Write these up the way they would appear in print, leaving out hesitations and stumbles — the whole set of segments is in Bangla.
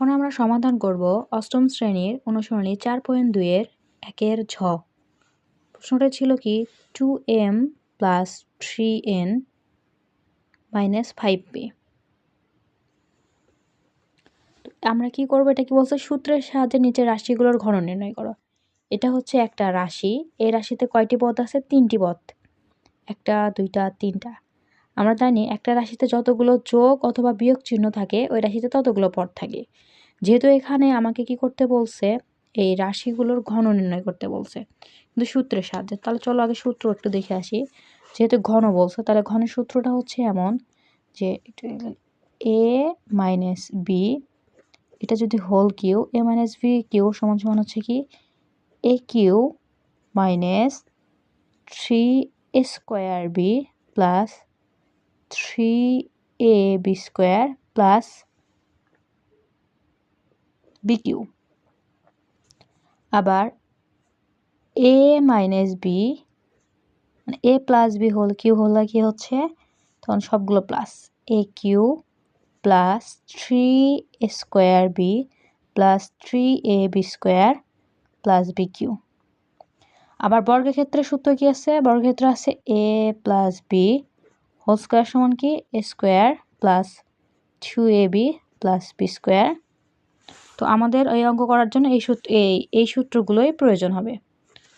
এখন আমরা সমাধান করব অষ্টম শ্রেণীর অনুসরণী 4.2 এর 1-এর ঝ। প্রশ্নটা ছিল কি 2m plus 3n minus 5p। আমরা কি করব, এটা কি বলছে, সূত্রের সাহায্যে নিচের রাশিগুলোর ঘন নির্ণয় করো। এটা হচ্ছে একটা রাশি, এই রাশিতে কয়টি পদ আছে? 3টি পদ, 1 2 3টা। আমরা জানি একটা রাশিতে যতগুলো যোগ অথবা বিয়োগ চিহ্ন থাকে ওই রাশিতে ততগুলো পদ থাকে। যেহেতু এখানে আমাকে কি করতে বলছে, এই রাশিগুলোর ঘন নির্ণয় করতে বলছে কিন্তু সূত্রের সাহায্যে। তাহলে চলো আগে সূত্র একটু দেখে আসি। যেহেতু ঘন বলছে তাহলে ঘনের সূত্রটা হচ্ছে এমন যে a মাইনাস বি, এটা যদি whole cube, a minus b cube সমান সমান হচ্ছে কি a cube minus 3 square b plus 3ab square plus b cube. আবার a মাইনাস বি মানে a plus b whole cube হলে কি হচ্ছে, তখন সবগুলো plus a cube plus 3 square b plus 3ab square plus b cube. আবার বর্গক্ষেত্রের সূত্র কি আছে? বর্গক্ষেত্র আছে a plus b whole square সমান কি a square plus 2ab plus b square. তো আমাদের এই অঙ্ক করার জন্য এই সূত্রগুলোই প্রয়োজন হবে।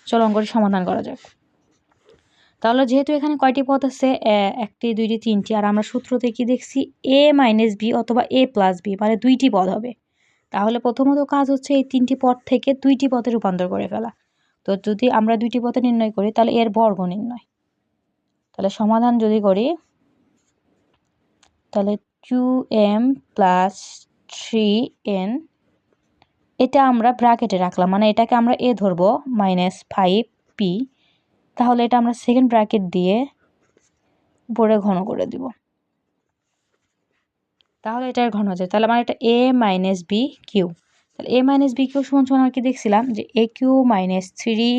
চলো অঙ্কটি সমাধান করা যাক। তাহলে যেহেতু এখানে কয়টি পদ আছে, 1টি 2টি 3টি, আর আমরা সূত্রতে কি দেখছি a মাইনাস বি অথবা a প্লাস বি মানে 2টি পদ হবে। তাহলে প্রথমত কাজ হচ্ছে এই 3টি পদ থেকে 2টি পদে রূপান্তর করে ফেলা। তো যদি আমরা 2টি পদে নির্ণয় করি তাহলে এর বর্গ নির্ণয়। তাহলে সমাধান যদি করি তাহলে 2m প্লাস 3n, এটা আমরা ব্র্যাকেটে রাখলাম, মানে এটাকে আমরা a ধরবো মাইনাস 5p। তাহলে এটা আমরা সেকেন্ড ব্র্যাকেট দিয়ে উপরে ঘন করে দিব, তাহলে এটার ঘন হয়ে যায়। তাহলে আমার এটা a মাইনাস বি কিউ। তাহলে a মাইনাস বি কিউ সমান সমান আর কি দেখছিলাম যে a cube minus 3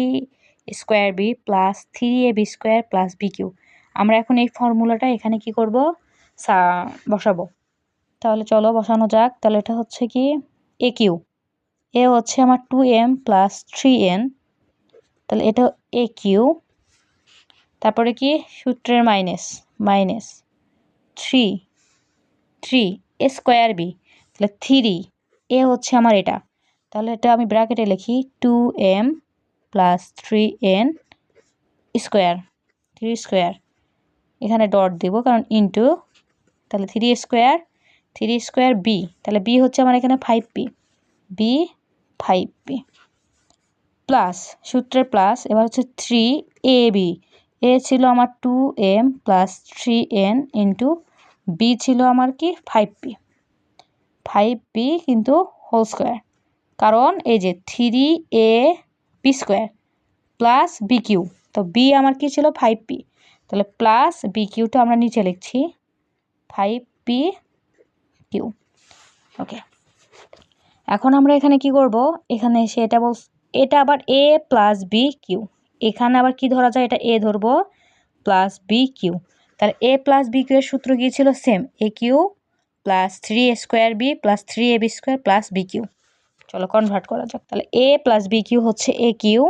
square b plus 3ab square plus b cube. আমরা এখন এই ফর্মুলাটা এখানে কি করব, বসাবো। তাহলে চলো বসানো যাক। তাহলে এটা হচ্ছে কি a কিউ, এ হচ্ছে আমার 2m প্লাস 3n, তাহলে এটা a কিউ, তারপরে কি সূত্রের মাইনাস মাইনাস 3 স্কোয়ার বি, তাহলে 3 এ হচ্ছে আমার এটা। তাহলে এটা আমি ব্র্যাকেটে লিখি 2m plus 3n square, 3 square, এখানে ডট দেব কারণ ইন্টু, তাহলে 3 স্কোয়ার বি, তাহলে বি হচ্ছে আমার এখানে 5p, বি 5p প্লাস সূত্রের প্লাস, এবার হচ্ছে 3ab, এ ছিল আমার 2m plus 3n into B ছিল আমার কি 5p কিন্তু হোল স্কোয়ার, কারণ এই যে 3ab square plus b cube, তো বি আমার কি ছিল 5p, তাহলে প্লাস বি কিউটা আমরা নিচে লিখছি 5p কিউ। ওকে, এখন আমরা এখানে কি করব, এখানে এসে এটা আবার a প্লাস বি কিউ, এখানে আবার কি ধরা যায়, এটা a ধরবো প্লাস বি কিউ। তাহলে a প্লাস বি কিউ এর সূত্র কি ছিল? Same, a cube plus 3 square b plus 3ab square plus b cube. চলো কনভার্ট করা যাক। তাহলে a প্লাস বি কিউ হচ্ছে a cube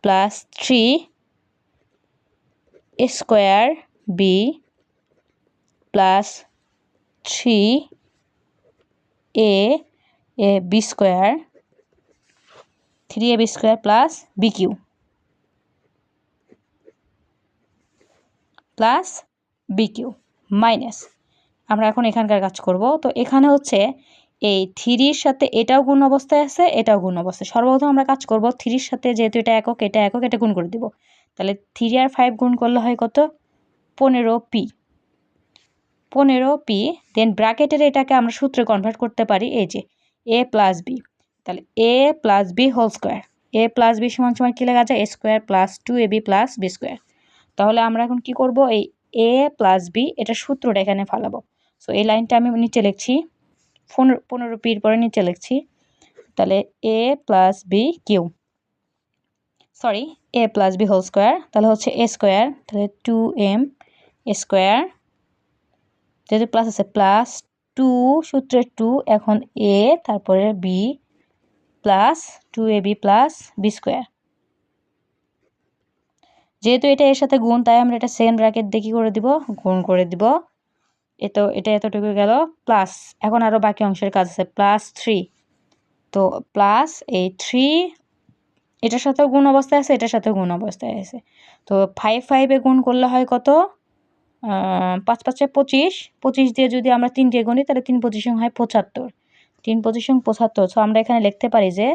plus 3 square b plus 3ab square, 3ab square plus b cube plus b cube minus, আমরা এখন এখানকার কাজ করব। তো এখানে হচ্ছে এই 3-র সাথে এটাও গুণ অবস্থায় আছে, এটাও গুণ অবস্থায়। সর্বপ্রথম আমরা কাজ করব 3-র সাথে, যেহেতু এটা একক এটা একক, এটা গুণ করে দিব। তাহলে 3 আর 5 গুণ করলে হয় কত? 15p, 15p। দেন ব্র্যাকেটের এটাকে আমরা সূত্রে কনভার্ট করতে পারি, এই যে a প্লাস বি, তাহলে a plus b whole square, a plus b সমান সমান কি লেখা যায়? a square plus 2ab plus b square. তাহলে আমরা এখন কি করব, এই a প্লাস বি এটা সূত্রটা এখানে ফালাবো। সো এই লাইনটা আমি নিচে লিখছি, 15pর পরে নিচে লিখছি। তাহলে a plus b cube, sorry a plus b whole square, তাহলে হচ্ছে a স্কোয়ার, তাহলে 2m স্কোয়ার, যেহেতু প্লাস আছে প্লাস টু সূত্রের টু এখন এ তারপরে b plus 2ab plus b square. যেহেতু এটা এর সাথে গুণ তাই আমরা এটা সেকেন্ড ব্র্যাকেট দিয়ে কি করে দিব, গুণ করে দিব। এটা এতটুকু গেল প্লাস। এখন আরও বাকি অংশের কাজ আছে, প্লাস 3। তো প্লাস এই 3 এটার সাথেও গুণ অবস্থায় আছে, এটার সাথেও গুণ অবস্থায় আছে। তো 5 এ গুণ করলে হয় কত, 5 5 25। 25 দিয়ে যদি আমরা 3 দিয়ে গুণি তাহলে 3 পজিশন হয় 75। 3 পজিশন 75। সো আমরা এখানে লিখতে পারি যে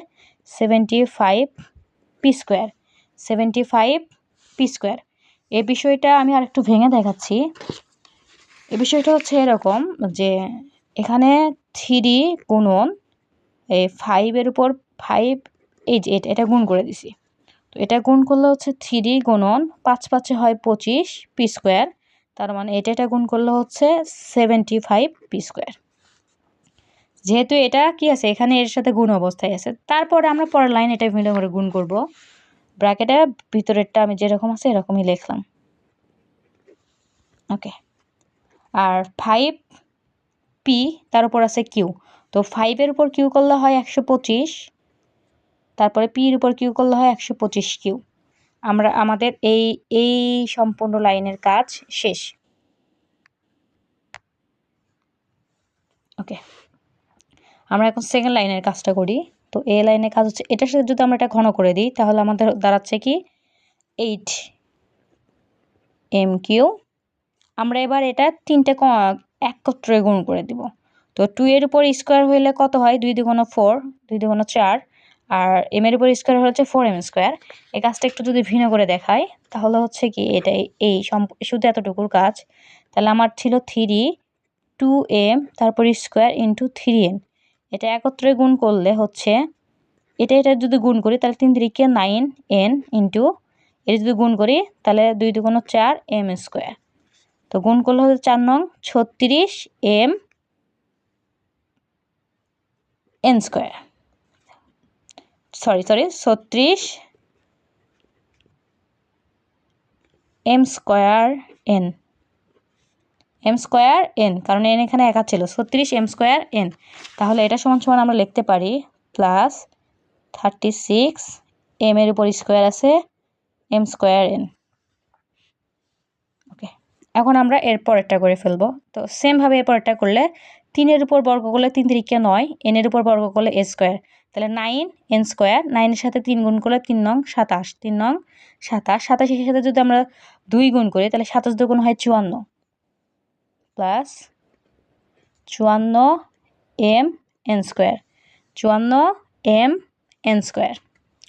75 পি স্কোয়ার। 75 P square. এই বিষয়টা আমি আরেকটু ভেঙে দেখাচ্ছি। এই বিষয়টা হচ্ছে এরকম যে এখানে 3 গুণন এই 5 উপর 5 এই যে এটা গুণ করে দিছি। তো এটা গুণ করলে হচ্ছে 3 গুণন 5 5 হয় 25 পি স্কোয়ার। তার মানে এটা গুণ করলে হচ্ছে 75 পি স্কোয়ার। যেহেতু এটা কি আছে এখানে এর সাথে গুণ অবস্থায় আছে, তারপরে আমরা পরের লাইন এটা ভিন্ন করে গুণ করব। ব্র্যাকেটে ভিতরেরটা আমি যেরকম আছে এরকমই লিখলাম। ওকে। আর 5 পি তার উপর আছে কিউ। তো 5 উপর কিউ করলে হয় 125, তারপরে পির উপর কিউ করলে হয় 125 কিউ। আমাদের এই সম্পূর্ণ লাইনের কাজ শেষ। ওকে, আমরা এখন সেকেন্ড লাইনের কাজটা করি। তো এই লাইনের কাজ হচ্ছে এটার সাথে যদি আমরা এটা ঘন করে দিই তাহলে আমাদের দাঁড়াচ্ছে কি 8 এম কিউ। আমরা এবার এটা তিনটে একত্রে গুণ করে দিব। তো 2 এর উপর স্কোয়ার হইলে কত হয়, 2 2 4, 2 2 4। আর এম এর উপর স্কোয়ার হচ্ছে 4m স্কোয়ার। এই কাজটা একটু যদি ভিন্ন করে দেখাই তাহলে হচ্ছে কি এটা এই শুধু এতটুকুর কাজ। তাহলে আমার ছিল 3 2m তারপর স্কোয়ার ইন্টু 3n। এটা একত্রে গুণ করলে হচ্ছে এটা যদি গুণ করি তাহলে 3 3 9n ইন্টু এটা যদি গুণ করি তাহলে 2 2 4 m স্কোয়ার। তো গুণ করলে হচ্ছে 4 নং 36 m n square. Sorry 36 m square n। m square n, কারণ n এখানে একা ছিল। 36 m স্কোয়ার n। তাহলে এটা সমান সমান আমরা লিখতে পারি প্লাস 36 m এর উপর স্কোয়ার আছে m স্কোয়ার n। ওকে, এখন আমরা এর পরেরটা করে ফেলবো। তো সেমভাবে এর পরেরটা করলে 3 এর উপর বর্গ করলে 3 3 9, n এর উপর বর্গ করলে a স্কোয়ার। তাহলে 9 n স্কোয়ার, 9 এর সাথে 3 গুণ করলে 3 নং 27, 3 নং 27। 27 এর সাথে যদি আমরা 2 গুণ করি তাহলে 27 2 গুণ হয় 54 plus 54 m n square, 54 m n square.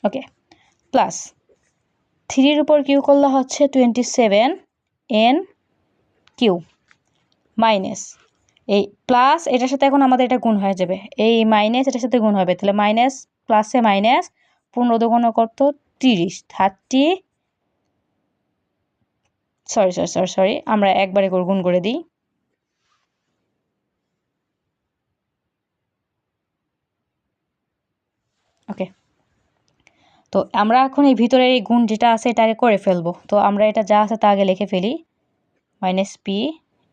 Okay, plus 3 এর উপর কিউ করলে হচ্ছে 27 n কিউ মাইনাস এই প্লাস এটার সাথে এখন আমাদের এটা গুণ হয়ে যাবে, এই মাইনাস এটার সাথে গুণ হবে। তাহলে মাইনাস প্লাসে মাইনাস 15 দুগুণ কত 30, 30 সরি আমরা একবারে করে গুণ করে দিই। ওকে, তো আমরা এখন এই ভিতরে এই গুণ যেটা আছে এটা আগে করে ফেলবো। তো আমরা এটা যা আছে তা আগে লিখে ফেলি, মাইনাস পি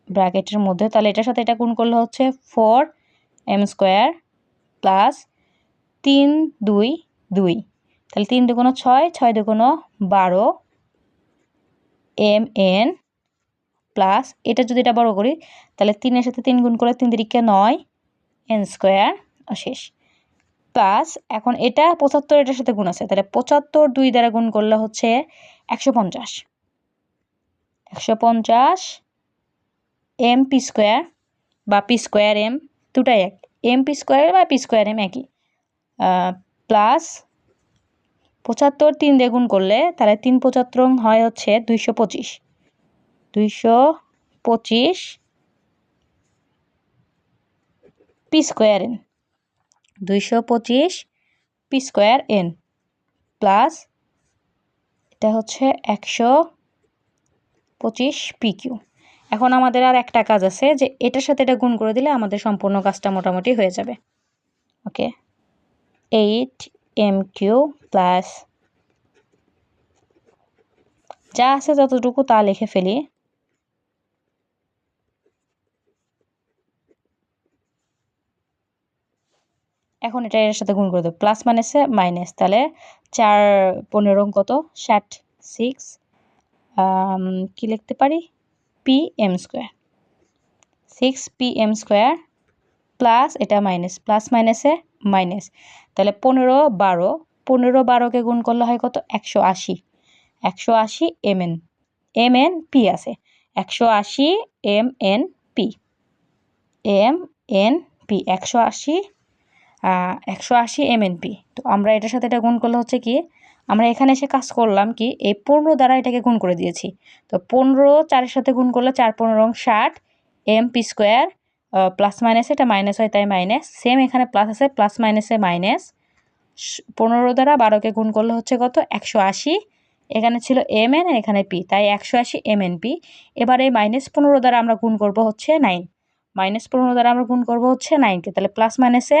ব্র্যাকেটের মধ্যে। তাহলে এটার সাথে এটা গুণ করলে হচ্ছে 4m স্কোয়ার প্লাস 3 2 2, তাহলে 3 2 6, 6 2 12 mn প্লাস এটা যদি এটা বড় করি তাহলে 3 এর সাথে 3 গুণ করলে 3 3 9 n স্কোয়ার শেষ। প্লাস এখন এটা 75 এটার সাথে গুণ আছে, তাহলে 75 2 দ্বারা গুণ করলে হচ্ছে 150 m পি স্কোয়ার বা পি স্কোয়ার m দুটাই এক, m পি স্কোয়ার বা পি স্কোয়ার m একই। প্লাস 75 3 দিয়ে গুণ করলে তাহলে 3 75 হয় হচ্ছে 225 P square n, 225 P square n plus এটা হচ্ছে 125 পি কিউ। এখন আমাদের আর একটা কাজ আছে যে এটার সাথে এটা গুণ করে দিলে আমাদের সম্পূর্ণ কাজটা মোটামুটি হয়ে যাবে। ওকে, 8 এম কিউ প্লাস যা আছে যতটুকু তা লিখে ফেলি। এখন এটা এর সাথে গুণ করে দেবো, প্লাস মাইনাসে মাইনাস, তাহলে 4 15 কত 60, 6 কি লিখতে পারি pm square, 6pm square plus এটা মাইনাস, প্লাস মাইনাসে মাইনাস, তাহলে 15 12, 15 12কে গুণ করলে হয় কত 180, 180 mn, mn p আছে 180 mn p, mn p 180 180 mnp। তো আমরা এটার সাথে এটা গুণ করলে হচ্ছে কি, আমরা এখানে এসে কাজ করলাম কি এই 15 দ্বারা এটাকে গুণ করে দিয়েছি। তো 15 4-এর সাথে গুণ করলে 4 15 60 mp স্কোয়ার, প্লাস মাইনাস এটা মাইনাস হয় তাই মাইনাস, সেম এখানে প্লাস আছে, প্লাস মাইনাসে মাইনাস, 15 দ্বারা 12কে গুণ করলে হচ্ছে কত 180, এখানে ছিল mn এখানে p, তাই 180 mnp। এবার এই -15 দ্বারা আমরা গুণ করব হচ্ছে 9, -15 দ্বারা আমরা গুণ করব হচ্ছে 9কে, তাহলে প্লাস মাইনাসে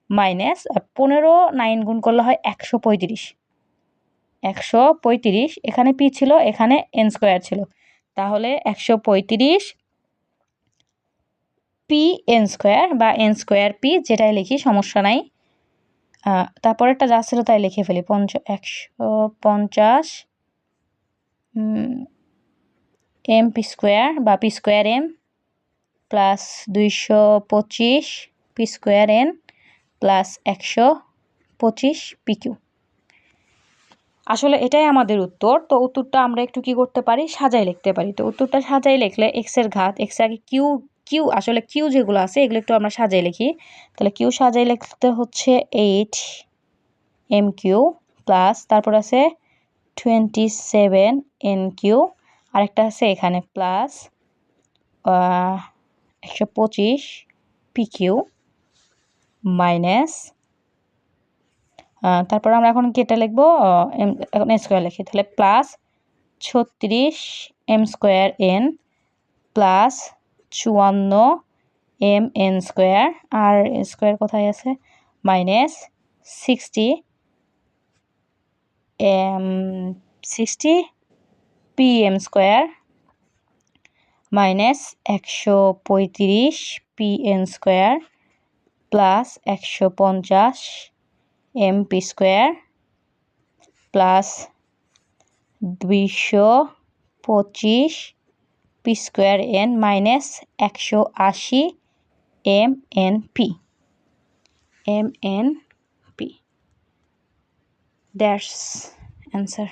মাইনাস, আর 15 9 গুণ করলে হয় 135, 135, এখানে p ছিল এখানে n স্কোয়ার ছিল, তাহলে 135 pn স্কোয়ার বা n স্কোয়ার p যেটাই লিখি সমস্যা নাই। তারপরেরটা যা ছিল তাই লিখে ফেলি, 150 mp স্কোয়ার বা p square m plus 225 p square n plus 125 pq। আসলে এটাই আমাদের উত্তর। তো উত্তরটা আমরা একটু কি করতে পারি, সাজাই লিখতে পারি। তো উত্তরটা সাজাই লিখলে x এর ঘাত, x আগে কিউ, কিউ আসলে কিউ যেগুলো আছে এগুলো একটু আমরা সাজাই লিখি। তাহলে কিউ সাজাই লিখতে হচ্ছে 8 mq প্লাস তারপর আছে 27 nq, আরেকটা আছে এখানে প্লাস 125 pq মাইনাস, তারপর আমরা এখন কেটে লিখবো, এখন স্কোয়ার লিখি, তাহলে plus 36 m square n plus 54 mn square, আর স্কোয়ার কোথায় আছে minus 60 pm square minus 135 pn square plus 150 mp square plus 225 p square n minus 180 mnp, mnp, that's answer.